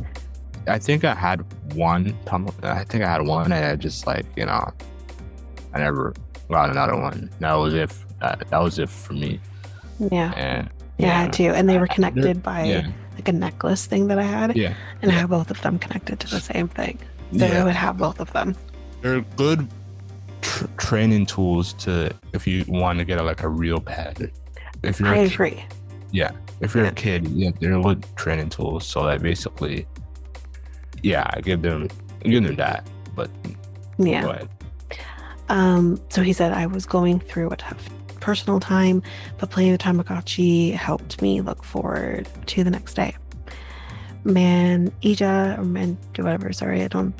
Speaker 1: I think I had one. I think I had one, and I just like I never got another one. That was it. That was it for me.
Speaker 2: Yeah.
Speaker 1: And
Speaker 2: Yeah, I
Speaker 1: yeah,
Speaker 2: had two. And they were
Speaker 1: they're-
Speaker 2: connected by
Speaker 1: yeah,
Speaker 2: like a necklace thing that I had.
Speaker 1: yeah,
Speaker 2: And I
Speaker 1: yeah,
Speaker 2: have both of them connected to the same thing. So I
Speaker 1: yeah.
Speaker 2: would have both of them.
Speaker 1: They're good training tools to if you want to get like a real pet. If you're
Speaker 2: I
Speaker 1: a kid,
Speaker 2: agree.
Speaker 1: yeah, if you're
Speaker 2: Yeah.
Speaker 1: a kid, yeah, they're good training tools. So that basically, yeah, I give them that. But
Speaker 2: Yeah.
Speaker 1: go ahead.
Speaker 2: So he said, "I was going through a tough personal time, but playing the Tamagotchi helped me look forward to the next day." Ija, or Man, whatever, sorry, I don't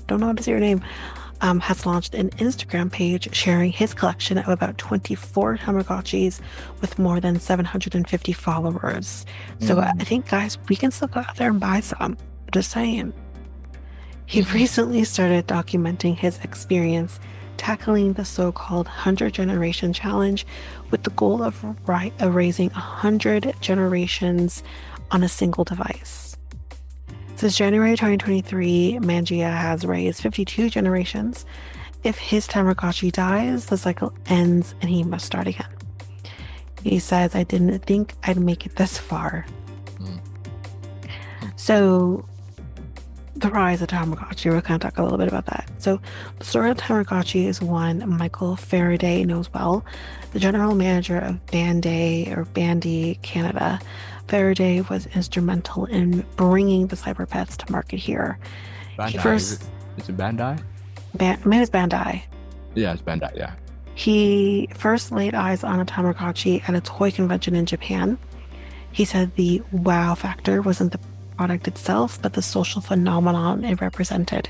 Speaker 2: know how to say your name, has launched an Instagram page sharing his collection of about 24 Tamagotchis with more than 750 followers. So I think, guys, we can still go out there and buy some. Just saying. He recently started documenting his experience tackling the so-called 100 Generation Challenge with the goal of raising 100 generations on a single device. Since January 2023, Mangia has raised 52 generations. If his Tamagotchi dies, the cycle ends and he must start again. He says, "I didn't think I'd make it this far."
Speaker 1: Mm.
Speaker 2: So the rise of Tamagotchi, we're going to talk a little bit about that. So the story of Tamagotchi is one Michael Faraday knows well, the general manager of Bandy Canada. Faraday was instrumental in bringing the cyber pets to market here. He
Speaker 1: Bandai,
Speaker 2: first,
Speaker 1: is it Bandai?
Speaker 2: maybe it's Bandai.
Speaker 1: Yeah, it's Bandai. Yeah.
Speaker 2: He first laid eyes on a Tamagotchi at a toy convention in Japan. He said the wow factor wasn't the product itself, but the social phenomenon it represented.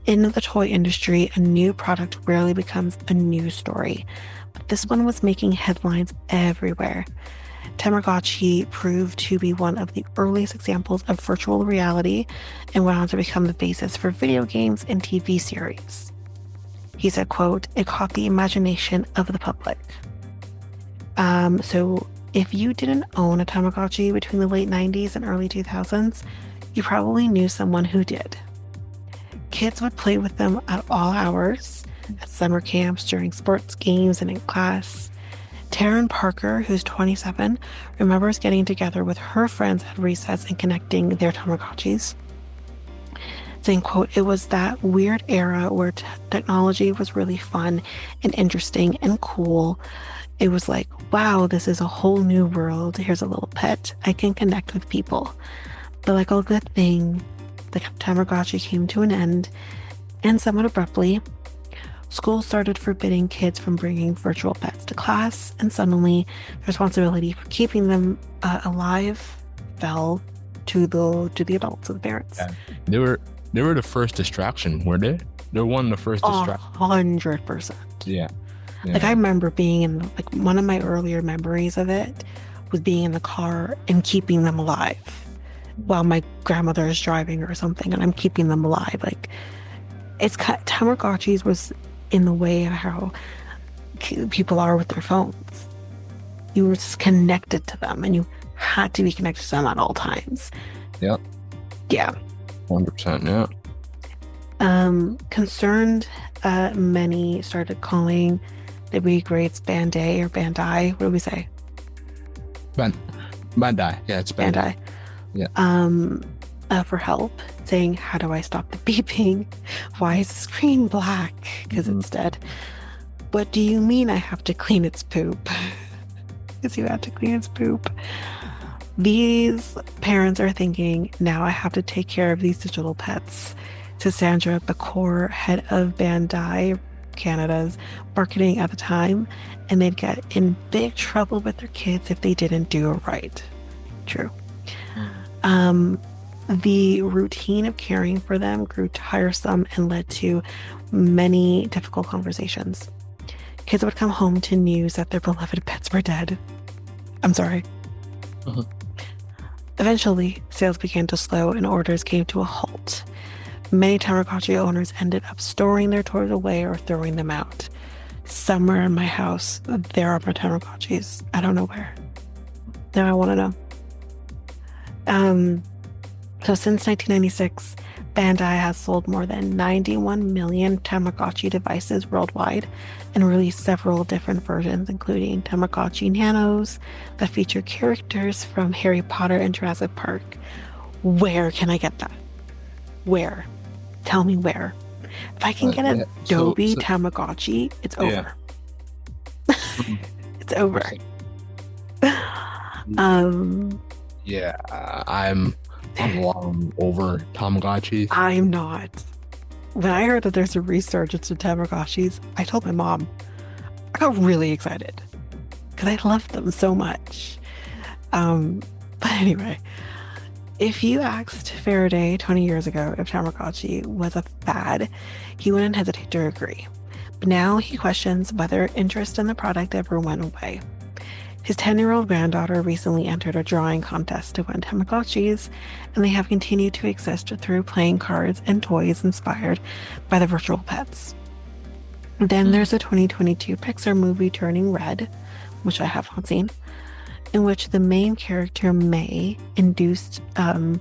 Speaker 2: In the toy industry, a new product rarely becomes a news story, but this one was making headlines everywhere. Tamagotchi proved to be one of the earliest examples of virtual reality and went on to become the basis for video games and TV series. He said, quote, it caught the imagination of the public. So if you didn't own a Tamagotchi between the late 90s and early 2000s, you probably knew someone who did. Kids would play with them at all hours, at summer camps, during sports games, and in class. Taryn Parker, who's 27, remembers getting together with her friends at recess and connecting their Tamagotchis, saying, quote, it was that weird era where technology was really fun and interesting and cool. It was like, wow, this is a whole new world. Here's a little pet. I can connect with people. But like all good thing, the Tamagotchi came to an end, and somewhat abruptly, school started forbidding kids from bringing virtual pets to class, and suddenly the responsibility for keeping them alive fell to the adults, to the parents.
Speaker 1: Yeah. They were the first distraction, were they? They were one of the first distractions.
Speaker 2: 100%.
Speaker 1: Yeah.
Speaker 2: Like I
Speaker 1: Yeah.
Speaker 2: remember being in like one of my earlier memories of it was being in the car and keeping them alive while my grandmother is driving or something, and I'm keeping them alive. Like Tamagotchis was in the way of how people are with their phones. You were just connected to them, and you had to be connected to them at all times.
Speaker 1: Yep.
Speaker 2: Yeah.
Speaker 1: 100%. Yeah.
Speaker 2: Concerned, many started calling the B grades Bandai or Bandai. What do we say?
Speaker 1: Ban Bandai. Yeah, it's Bandai.
Speaker 2: Bandai.
Speaker 1: Yeah.
Speaker 2: For help, saying, how do I stop the beeping? Why is the screen black? Because it's dead. What do you mean I have to clean its poop? Because you have to clean its poop. These parents are thinking, now I have to take care of these digital pets. To Sandra Bakor, head of Bandai Canada's marketing at the time, and they'd get in big trouble with their kids if they didn't do it right. True. The routine of caring for them grew tiresome and led to many difficult conversations. Kids would come home to news that their beloved pets were dead. I'm sorry. Eventually, sales began to slow and orders came to a halt. Many Tamagotchi owners ended up storing their toys away or throwing them out. Somewhere in my house, there are my Tamagotchis. I don't know where. Now I want to know. So since 1996, Bandai has sold more than 91 million Tamagotchi devices worldwide and released several different versions, including Tamagotchi Nanos that feature characters from Harry Potter and Jurassic Park. Where can I get that? Where? Tell me where. If I can get a Adobe Tamagotchi, it's over.
Speaker 1: Yeah.
Speaker 2: It's over.
Speaker 1: Yeah, I'm long over Tamagotchis.
Speaker 2: I'm not. When I heard that there's a resurgence of Tamagotchis, I told my mom. I got really excited because I love them so much. But anyway, if you asked Faraday 20 years ago if Tamagotchi was a fad, he wouldn't hesitate to agree. But now he questions whether interest in the product ever went away. His 10-year-old granddaughter recently entered a drawing contest to win Tamagotchis, and they have continued to exist through playing cards and toys inspired by the virtual pets. Then there's a 2022 Pixar movie Turning Red, which I have not seen, in which the main character May induced, through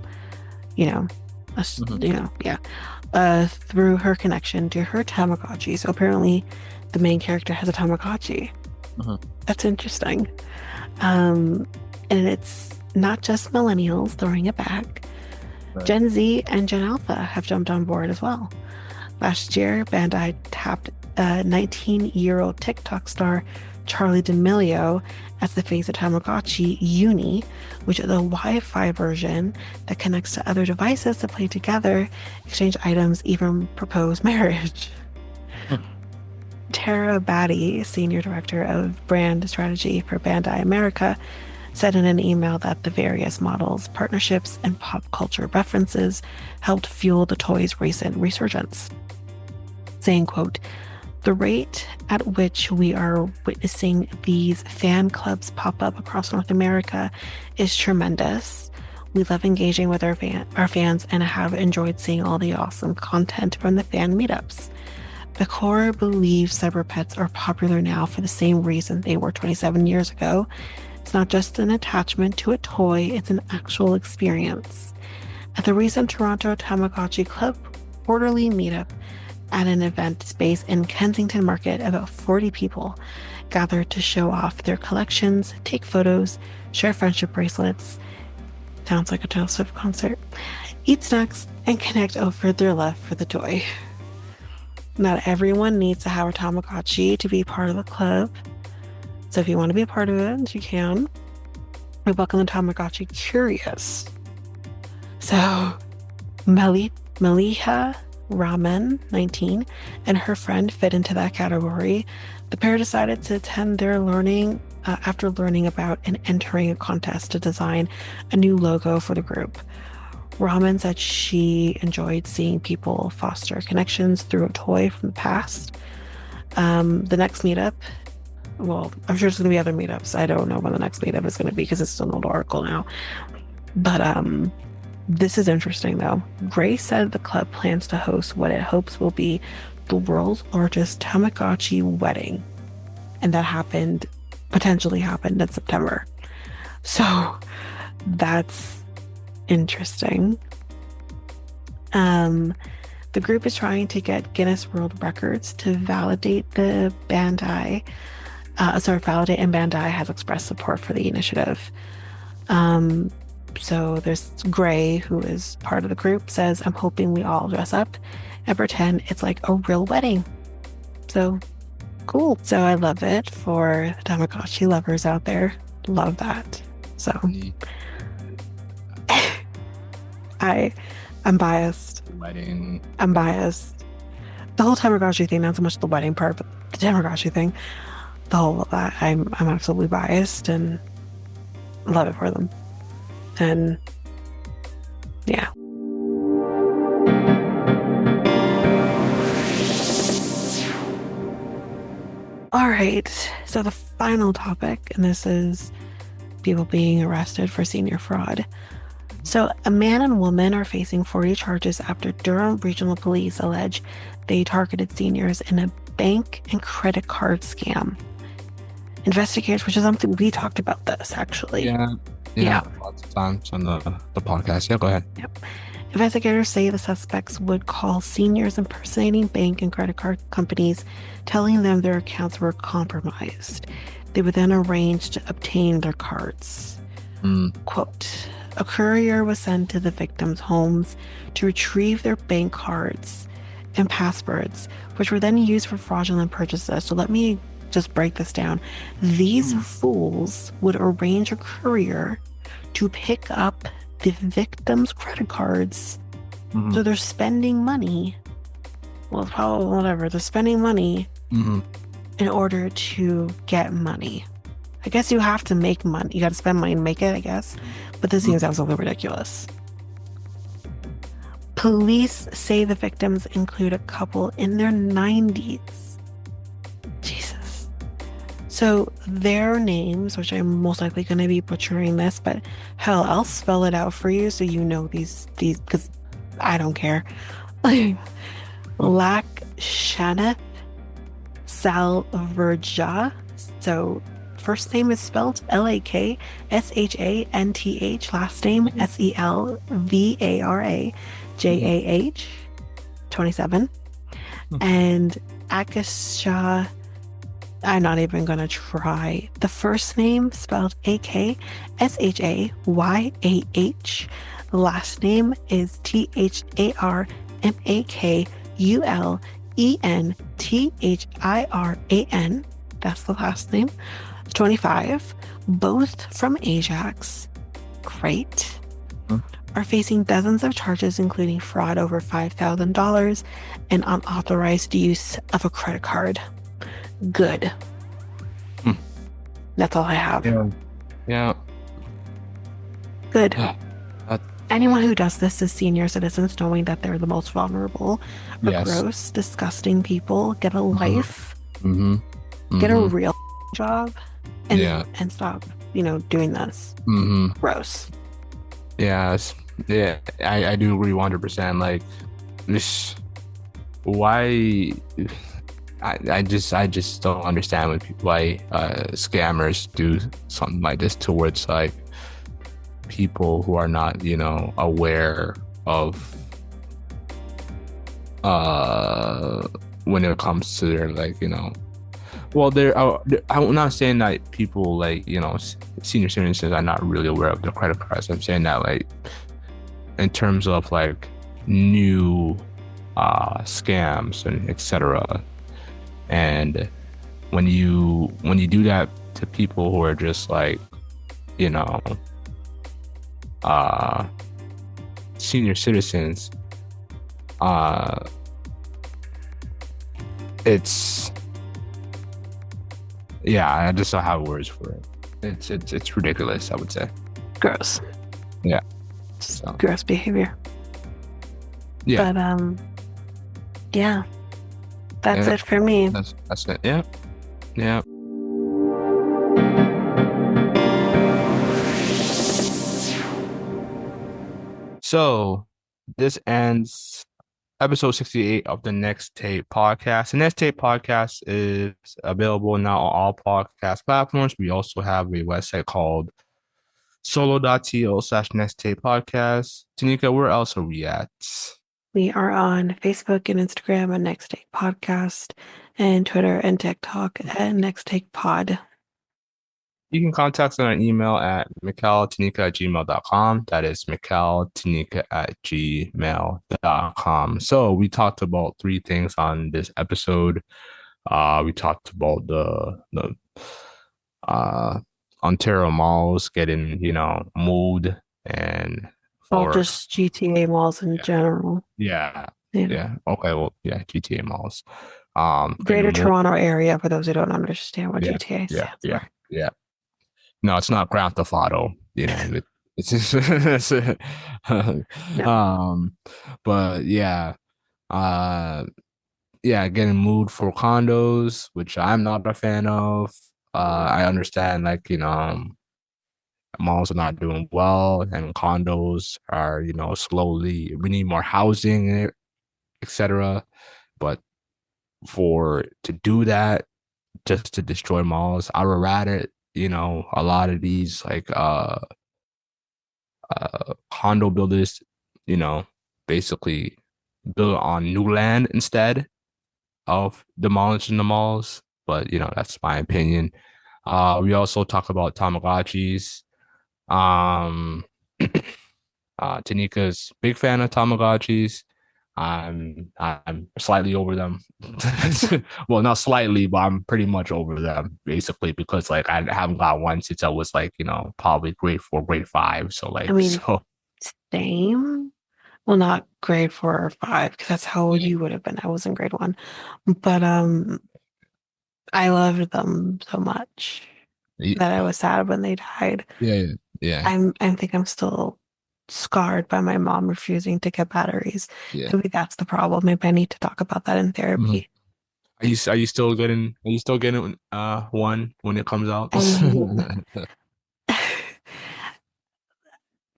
Speaker 2: her connection to her Tamagotchi. So apparently, the main character has a Tamagotchi. That's interesting. And it's not just millennials throwing it back.
Speaker 1: Right.
Speaker 2: Gen Z and Gen Alpha have jumped on board as well. Last year, Bandai tapped 19-year-old TikTok star Charlie D'Amelio as the face of Tamagotchi Uni, which is a Wi-Fi version that connects to other devices to play together, exchange items, even propose marriage. Tara Batty, Senior Director of Brand Strategy for Bandai America, said in an email that the various models, partnerships, and pop culture references helped fuel the toy's recent resurgence, saying, quote, "The rate at which we are witnessing these fan clubs pop up across North America is tremendous. We love engaging with our fans and have enjoyed seeing all the awesome content from the fan meetups. The core believes cyber pets are popular now for the same reason they were 27 years ago. It's not just an attachment to a toy, it's an actual experience." At the recent Toronto Tamagotchi Club quarterly meetup at an event space in Kensington Market, about 40 people gathered to show off their collections, take photos, share friendship bracelets. Sounds like a Taylor Swift concert. Eat snacks and connect over their love for the toy. Not everyone needs to have a Tamagotchi to be part of the club. So if you want to be a part of it, you can. We welcome the Tamagotchi curious. So Maliha Raman, 19, and her friend fit into that category. The pair decided to attend their learning after learning about and entering a contest to design a new logo for the group. Raman said she enjoyed seeing people foster connections through a toy from the past. The next meetup, well, I'm sure there's going to be other meetups. I don't know when the next meetup is going to be because it's an old article now. But this is interesting though. Gray said the club plans to host what it hopes will be the world's largest Tamagotchi wedding. And that potentially happened in September. So that's interesting. The group is trying to get Guinness World Records to validate the Bandai. Validate, and Bandai has expressed support for the initiative. So there's Gray, who is part of the group, says, "I'm hoping we all dress up and pretend it's like a real wedding." So cool. So I love it for the Tamagotchi lovers out there. Love that. So I'm biased.
Speaker 1: Wedding.
Speaker 2: I'm biased. The whole Tamagotchi thing, not so much the wedding part, but the Tamagotchi thing, the whole of that, I'm absolutely biased and love it for them. And yeah. All right. So the final topic, and this is people being arrested for senior fraud. So a man and woman are facing 40 charges after Durham Regional Police allege they targeted seniors in a bank and credit card scam. Investigators, which is something we talked about this actually.
Speaker 1: Yeah. Lots of times on the podcast. Yeah, go ahead.
Speaker 2: Yep. Investigators say the suspects would call seniors impersonating bank and credit card companies, telling them their accounts were compromised. They would then arrange to obtain their cards. Quote, "A courier was sent to the victims' homes to retrieve their bank cards and passwords, which were then used for fraudulent purchases." So let me just break this down. These fools would arrange a courier to pick up the victim's credit cards. So they're spending money. Well, probably whatever. They're spending money in order to get money. I guess you have to make money. You got to spend money to make it, I guess. But this seems absolutely ridiculous. Police say the victims include a couple in their 90s. Jesus. So their names, which I'm most likely going to be butchering this, but hell, I'll spell it out for you so you know these because I don't care. Lak Shaneth Salverja. So first name is spelled Lakshanth, last name Selvarajah, 27. And Akasha, I'm not even going to try. The first name spelled Akshayah, the last name is Tharmakulenthhiran. That's the last name. 25, both from Ajax. Great. Are facing dozens of charges, including fraud over $5,000 and unauthorized use of a credit card. Good.
Speaker 1: Hmm.
Speaker 2: That's all I have.
Speaker 1: Yeah. Yeah.
Speaker 2: Good.
Speaker 1: That,
Speaker 2: Anyone who does this is senior citizens knowing that they're the most vulnerable are
Speaker 1: yes.
Speaker 2: gross, disgusting people. Get a
Speaker 1: Mm-hmm.
Speaker 2: life,
Speaker 1: Mm-hmm.
Speaker 2: get a
Speaker 1: Mm-hmm.
Speaker 2: real job,
Speaker 1: Yeah.
Speaker 2: and stop, doing this.
Speaker 1: Mm-hmm.
Speaker 2: Gross.
Speaker 1: Yes. Yeah. I do agree 100%. Like this, why I just don't understand why scammers do something like this towards like people who are not, aware of uh when it comes to their like, well, I'm not saying that people like, senior citizens are not really aware of their credit cards. I'm saying that like in terms of like new scams and etc. And when you do that to people who are just like, you know, uh senior citizens, uh it's yeah, I just don't have words for it. It's ridiculous, I would say.
Speaker 2: Gross.
Speaker 1: Yeah.
Speaker 2: Just
Speaker 1: So
Speaker 2: gross behavior.
Speaker 1: yeah.
Speaker 2: But yeah, that's
Speaker 1: Yeah.
Speaker 2: it for me.
Speaker 1: That's it. Yeah. Yeah. So this ends episode 68 of the Next Tape podcast. The Next Tape podcast is available now on all podcast platforms. We also have a website called solo.to/Next Tape podcast. Tanika, where else are we at?
Speaker 2: We are on Facebook and Instagram at Next Take Podcast and Twitter and TikTok at Next Take Pod.
Speaker 1: You can contact us on an email at mikeltanika@gmail.com. That is mikeltanika@gmail.com. So we talked about three things on this episode. We talked about the uh Ontario malls getting, moved and
Speaker 2: Well,
Speaker 1: for
Speaker 2: just GTA malls in
Speaker 1: yeah,
Speaker 2: general.
Speaker 1: yeah,
Speaker 2: Yeah.
Speaker 1: yeah. Okay, well, yeah, GTA malls.
Speaker 2: Greater
Speaker 1: Getting moved.
Speaker 2: Toronto area, for those who don't understand what
Speaker 1: Yeah,
Speaker 2: GTA
Speaker 1: yeah,
Speaker 2: stands
Speaker 1: yeah,
Speaker 2: for.
Speaker 1: yeah. No, it's not Grand Theft Auto, it's just
Speaker 2: No.
Speaker 1: um but yeah, uh yeah, getting moved for condos, which I'm not a fan of. I understand like, malls are not doing well and condos are, slowly we need more housing, etc. But for to do that just to destroy malls, I would rather, a lot of these like condo builders, you know, basically build on new land instead of demolishing the malls. But that's my opinion. We also talk about Tamagotchis. Um, Tanika's big fan of Tamagotchis. I'm slightly over them. Well, not slightly, but I'm pretty much over them basically because like I haven't got one since I was like, probably grade 4, grade 5. So
Speaker 2: I
Speaker 1: like
Speaker 2: mean,
Speaker 1: so
Speaker 2: same. Well, not grade 4 or 5, because that's how old
Speaker 1: yeah.
Speaker 2: you would have been. I was in grade 1. But I loved them so much that I was sad when they died.
Speaker 1: Yeah, yeah,
Speaker 2: I think I'm still scarred by my mom refusing to get batteries.
Speaker 1: yeah.
Speaker 2: Maybe that's the problem. Maybe I need to talk about that in
Speaker 1: Mhm.
Speaker 2: therapy.
Speaker 1: Are you still getting one when it comes out?
Speaker 2: I mean,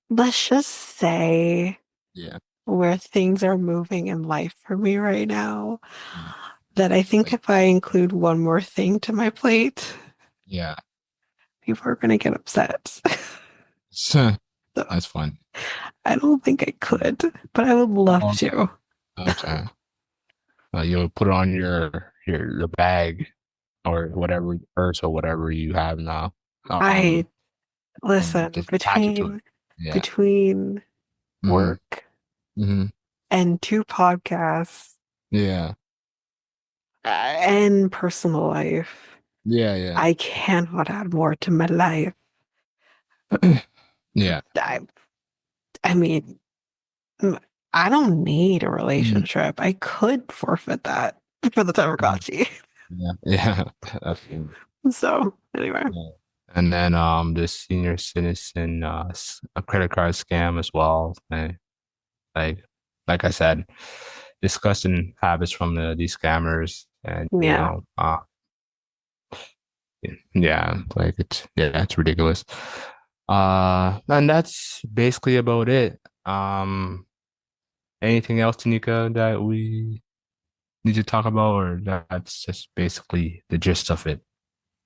Speaker 2: let's just say
Speaker 1: Yeah.
Speaker 2: where things are moving in life for me right now,
Speaker 1: Mm.
Speaker 2: that I think
Speaker 1: Like,
Speaker 2: if I include one more thing to my plate,
Speaker 1: yeah.
Speaker 2: people are going to get upset. So
Speaker 1: That's fun.
Speaker 2: I don't think I could, but I would love
Speaker 1: Oh, okay.
Speaker 2: to.
Speaker 1: Okay. You'll put it on your bag or whatever purse or whatever you have now.
Speaker 2: I
Speaker 1: And
Speaker 2: listen
Speaker 1: just attach it to it. Yeah.
Speaker 2: between
Speaker 1: Mm-hmm.
Speaker 2: work
Speaker 1: Mm-hmm.
Speaker 2: and 2 podcasts
Speaker 1: Yeah.
Speaker 2: and personal life.
Speaker 1: Yeah. Yeah.
Speaker 2: I cannot add more to my life.
Speaker 1: Yeah.
Speaker 2: I, I mean, I don't need a
Speaker 1: Mhm.
Speaker 2: relationship. I could forfeit that for the
Speaker 1: Mhm.
Speaker 2: Tamagotchi.
Speaker 1: Yeah, yeah. That's,
Speaker 2: So anyway,
Speaker 1: yeah. And then the senior citizen a credit card scam as well. Like like I said, discussing habits from these scammers and
Speaker 2: yeah,
Speaker 1: yeah, like it's ridiculous. And that's basically about it. Anything else, Tanika, that we need to talk about, or that's just basically the gist of it?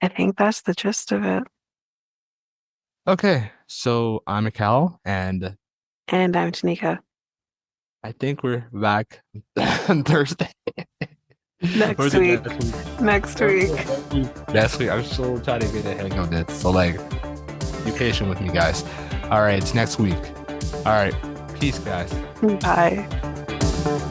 Speaker 2: I think that's the gist of it.
Speaker 1: Okay, so I'm Mikel, and
Speaker 2: And I'm Tanika.
Speaker 1: I think we're back on Thursday. Or
Speaker 2: Next
Speaker 1: is it
Speaker 2: week.
Speaker 1: next week?
Speaker 2: Next
Speaker 1: Or is
Speaker 2: week.
Speaker 1: it next week? Next week. I'm still trying to get the hang of this. So like, be patient with me, guys. All right, it's next week. All right, peace, guys.
Speaker 2: Bye.